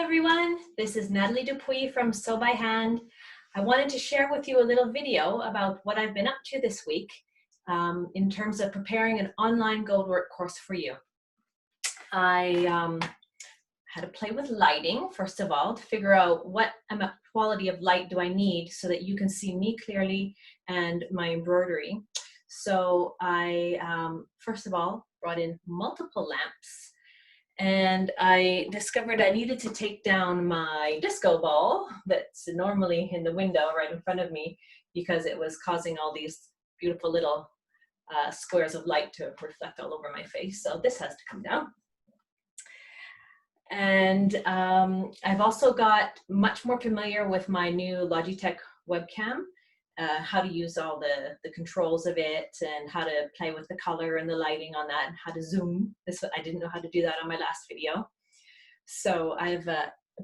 everyone, this is Natalie Dupuy from Sew by Hand. I wanted to share with you a little video about what I've been up to this week in terms of preparing an online goldwork course for you. I had to play with lighting, first of all, to figure out what quality of light do I need so that you can see me clearly and my embroidery. So I, first of all, brought in multiple lamps. And I discovered I needed to take down my disco ball that's normally in the window right in front of me because it was causing all these beautiful little squares of light to reflect all over my face. So this has to come down. And I've also got much more familiar with my new Logitech webcam, how to use all the controls of it and how to play with the color and the lighting on that and how to zoom. I didn't know how to do that on my last video. So I've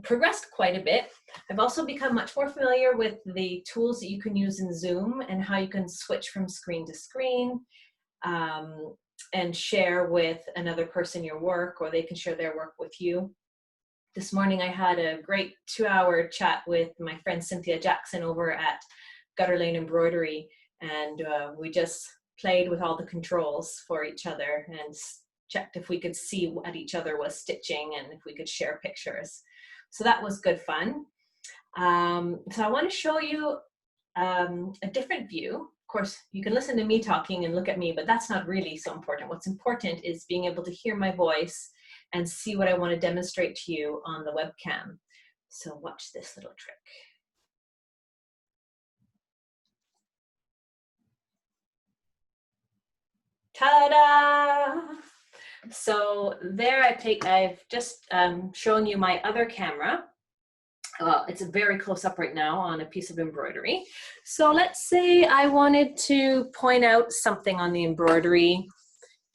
progressed quite a bit. I've also become much more familiar with the tools that you can use in Zoom and how you can switch from screen to screen and share with another person your work, or they can share their work with you. This morning I had a great 2-hour chat with my friend Cynthia Jackson over at Berlin Embroidery, and we just played with all the controls for each other and checked if we could see what each other was stitching and if we could share pictures. So that was good fun. So I want to show you a different view. Of course, you can listen to me talking and look at me, but that's not really so important. What's important is being able to hear my voice and see what I want to demonstrate to you on the webcam. So watch this little trick. Ta-da! So there I've just shown you my other camera. It's a very close up right now on a piece of embroidery. So let's say I wanted to point out something on the embroidery.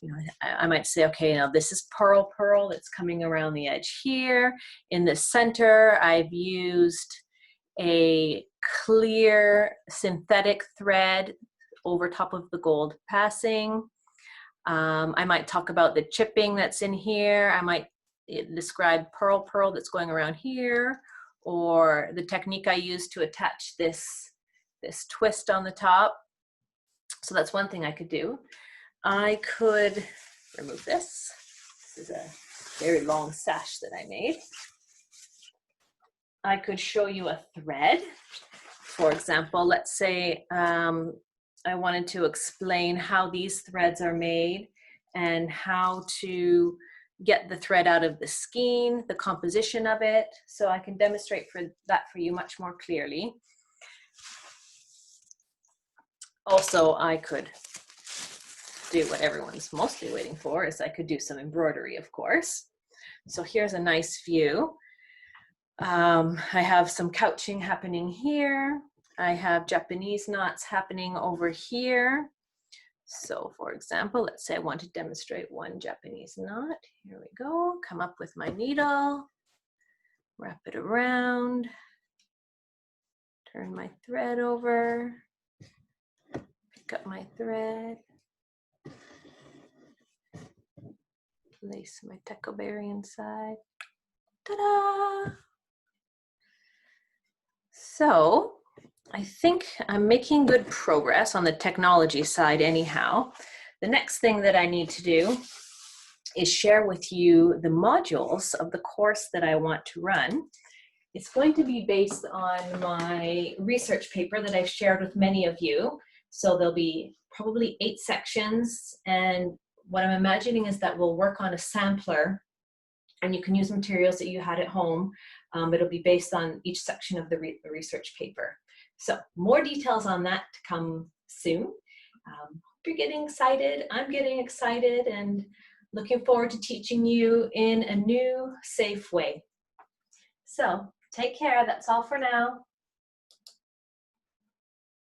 You know, I might say, okay, now this is pearl that's coming around the edge here. In the center, I've used a clear synthetic thread over top of the gold passing. I might talk about the chipping that's in here. I might describe pearl that's going around here, or the technique I use to attach this twist on the top. So that's one thing I could do. I could remove this. This is a very long sash that I made. I could show you a thread. For example, let's say I wanted to explain how these threads are made and how to get the thread out of the skein, the composition of it, so I can demonstrate that for you much more clearly. Also, I could do what everyone's mostly waiting for, is I could do some embroidery, of course. So here's a nice view. I have some couching happening here. I have Japanese knots happening over here. So for example, let's say I want to demonstrate one Japanese knot. Here we go. Come up with my needle, wrap it around, turn my thread over, pick up my thread, place my tecoberry inside. Ta-da! So I think I'm making good progress on the technology side anyhow. The next thing that I need to do is share with you the modules of the course that I want to run. It's going to be based on my research paper that I've shared with many of you. So there'll be probably 8 sections, and what I'm imagining is that we'll work on a sampler, and you can use materials that you had at home. It'll be based on each section of the research paper. So more details on that to come soon. Hope you're getting excited. I'm getting excited and looking forward to teaching you in a new, safe way. So take care. That's all for now.